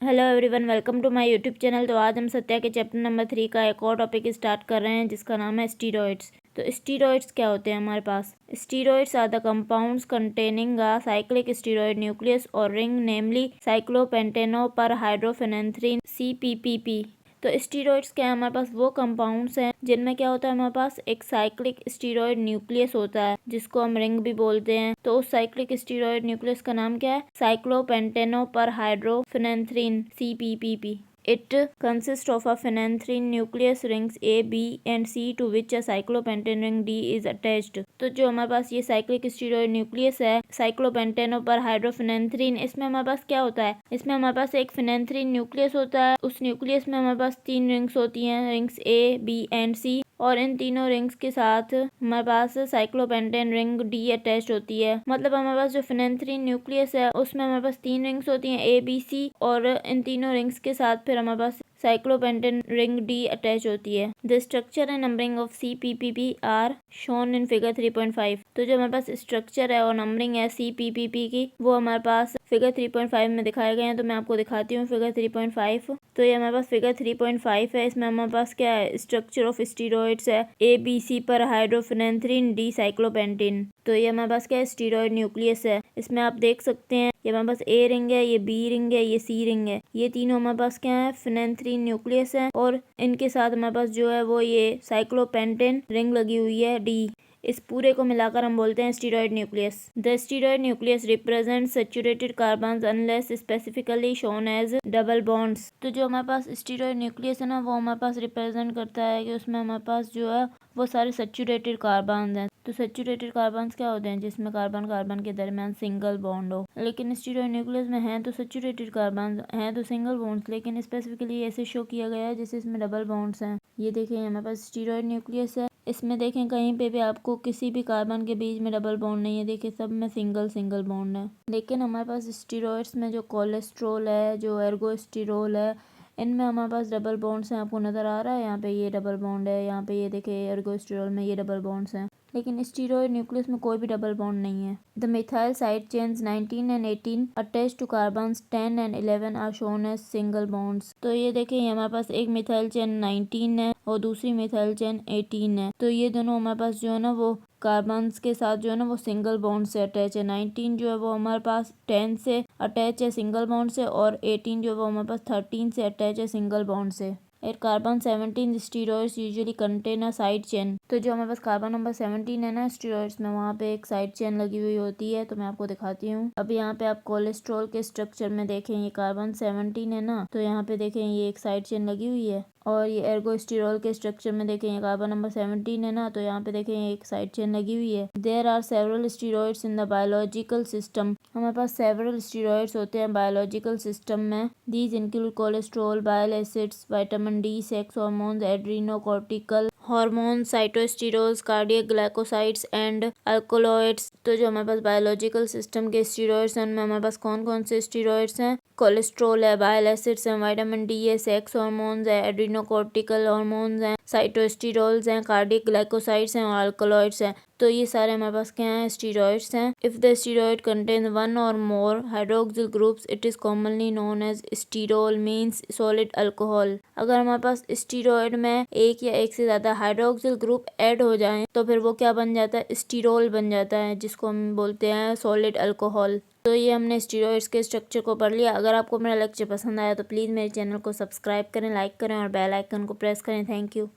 Hello everyone, welcome to my YouTube channel. तो आज हम सत्या के चैप्टर नंबर 3 का एक और टॉपिक स्टार्ट कर रहे हैं जिसका नाम है स्टीरॉइड्स। तो स्टीरॉइड्स क्या होते हैं हमारे पास? Steroids are the compounds containing a cyclic steroid nucleus और ring, namely cyclopentanoperhydrophenanthrene CPPP। तो स्टीरॉइड्स क्या है? हमारे पास वो कंपाउंड्स हैं जिनमें क्या होता है, हमारे पास एक साइक्लिक स्टीरॉइड न्यूक्लियस होता है जिसको हम रिंग भी बोलते हैं। तो उस साइक्लिक स्टीरॉइड न्यूक्लियस का नाम क्या है? साइक्लोपेंटेनो पर हाइड्रोफेनेंथ्रीन CPPP। It consists of a phenanthrene nucleus rings A, B and C to which a cyclopentane ring D is attached। तो जो हमारे पास ये साइक्लिक स्टीरॉइड न्यूक्लियस है साइक्लोपेंटेनो पर हाइड्रोफेनेंथ्रीन, इसमें हमारे पास क्या होता है? इसमें हमारे पास एक फेनेंथ्रीन न्यूक्लियस होता है। उस न्यूक्लियस में हमारे पास 3 रिंग्स होती हैं, rings A, B and C, और इन तीनों रिंग्स के साथ हमारे पास साइक्लोपेंटेन रिंग D अटैच होती है। मतलब हमारे पास जो फेनेंथ्रीन न्यूक्लियस है उसमें हमारे पास 3 रिंग्स होती हैं A, B, C, और इन तीनों रिंग्स के साथ फिर हमारे पास साइक्लोपेंटेन रिंग D अटैच होती है। The structure and numbering of CPPP are shown in figure 3.5। तो जो हमारे पास स्ट्रक्चर है और नंबरिंग है CPPP की, वो हमारे पास फिगर 3.5 में दिखाए गए हैं। तो मैं आपको दिखाती हूँ फिगर 3.5। तो ये हमारे पास फिगर 3.5 है। इसमें हमारे पास क्या है? स्ट्रक्चर ऑफ स्टीरॉइड्स है ABC पर हाइड्रोफेनेंथ्रीन D साइक्लोपेंटेन। तो ये हमारे पास क्या है? स्टीरॉइड न्यूक्लियस है। इसमें आप देख सकते हैं ये हमारे पास A रिंग है, ये B रिंग है, ये C रिंग है। ये तीनों हमारे पास क्या है? फेनेंथ्रीन न्यूक्लियस है, और इनके साथ हमारे पास जो है वो ये साइक्लोपेंटेन रिंग लगी हुई है D। इस पूरे को मिलाकर हम बोलते हैं steroid nucleus. The steroid nucleus represent saturated carbons unless specifically shown as double bonds. तो जो हमारे पास स्टीरॉइड न्यूक्लियस है ना, वो हमारे पास रिप्रेजेंट करता है कि उसमें हमारे पास जो है वो सारे सैचुरेटेड कार्बन्स हैं। तो सैचुरेटेड कार्बन्स क्या होते हैं? जिसमें कार्बन कार्बन के दरमियान सिंगल बॉन्ड हो। लेकिन स्टीरॉइड न्यूक्लियस में हैं तो सैचुरेटेड कार्बन, हैं तो सिंगल बॉन्ड्स, लेकिन स्पेसिफिकली ऐसे शो किया गया है जैसे इसमें डबल बॉन्ड्स हैं। ये देखिए हमारे पास स्टीरॉइड न्यूक्लियस है, इसमें देखें कहीं पे भी आपको किसी भी कार्बन के बीच में डबल बॉन्ड नहीं है। देखिए सब में सिंगल सिंगल बॉन्ड है। लेकिन हमारे पास स्टीरॉइड्स में जो कोलेस्ट्रॉल है, जो एर्गोस्टिरोल है, इनमें हमारे पास डबल बॉन्ड्स हैं। आपको नज़र आ रहा है यहाँ पे ये डबल बॉन्ड है, यहाँ पे ये देखिए एर्गोस्टिरोल में ये डबल बॉन्ड्स हैं। लेकिन स्टीरॉइड न्यूक्लियस में कोई भी डबल बॉन्ड नहीं है। The methyl side chains 19 and 18 attach to carbons 10 and 11 are shown as single bonds. तो ये देखें ये हमारे पास एक मिथाइल चेन 19 है और दूसरी मिथाइल चेन 18 है। तो ये दोनों हमारे पास जो है ना वो कार्बन्स के साथ जो है ना वो सिंगल बॉन्ड से अटैच है। 19 जो है वो हमारे पास 10 से अटैच है सिंगल बॉन्ड से, और 18 जो है वो हमारे पास 13 से अटैच है सिंगल बॉन्ड से। At carbon 17 steroids usually contain a side chain. तो जो हमारे पास कार्बन नंबर 17 है ना स्टीरॉइड्स में, वहाँ पे एक साइड चेन लगी हुई होती है। तो मैं आपको दिखाती हूँ। अब यहाँ पे आप कोलेस्ट्रॉल के स्ट्रक्चर में देखें, ये कार्बन 17 है ना, तो यहाँ पे देखें ये एक साइड चेन लगी हुई है। और ये एर्गोस्टिरोल के स्ट्रक्चर में देखें ये कार्बन नंबर 17 है ना, तो यहाँ पे देखें एक साइड चेन लगी हुई है। There are several steroids in the biological system. हमारे पास सेवरल स्टीरॉइड्स होते हैं बायोलॉजिकल सिस्टम में। These include cholesterol, bile acids, vitamin D, sex hormones, adrenocortical hormones, sitosterols, cardiac glycosides and alkaloids. तो जो हमारे पास बायोलॉजिकल सिस्टम के स्टीरॉइड्स हैं उनमें हमारे पास कौन कौन से स्टीरॉइड्स हैं? कोलेस्ट्रॉल है, बाइल एसिड्स हैं, विटामिन D है, सेक्स हार्मोन्स है, एड्रीनोकॉर्टिकल हार्मोन्स हैं, साइटोस्टेरोल्स हैं, कार्डियक ग्लाइकोसाइड्स हैं और अल्कोलॉइड्स हैं। तो ये सारे हमारे पास क्या हैं? स्टीरॉइड्स हैं। If the steroid contain one or more hydroxyl groups it is commonly known as sterol, means solid alcohol. अगर हमारे पास स्टीरॉइड में एक या एक से ज्यादा हाइड्रोक्सिल ग्रुप ऐड हो जाएं तो फिर वो क्या बन जाता है? स्टीरोल बन जाता है, जिसको हम बोलते हैं सॉलिड अल्कोहल। तो ये हमने स्टीरॉइड्स के स्ट्रक्चर को पढ़ लिया। अगर आपको मेरा लेक्चर पसंद आया तो प्लीज़ मेरे चैनल को सब्सक्राइब करें, लाइक करें और बेल आइकन को प्रेस करें। Thank you.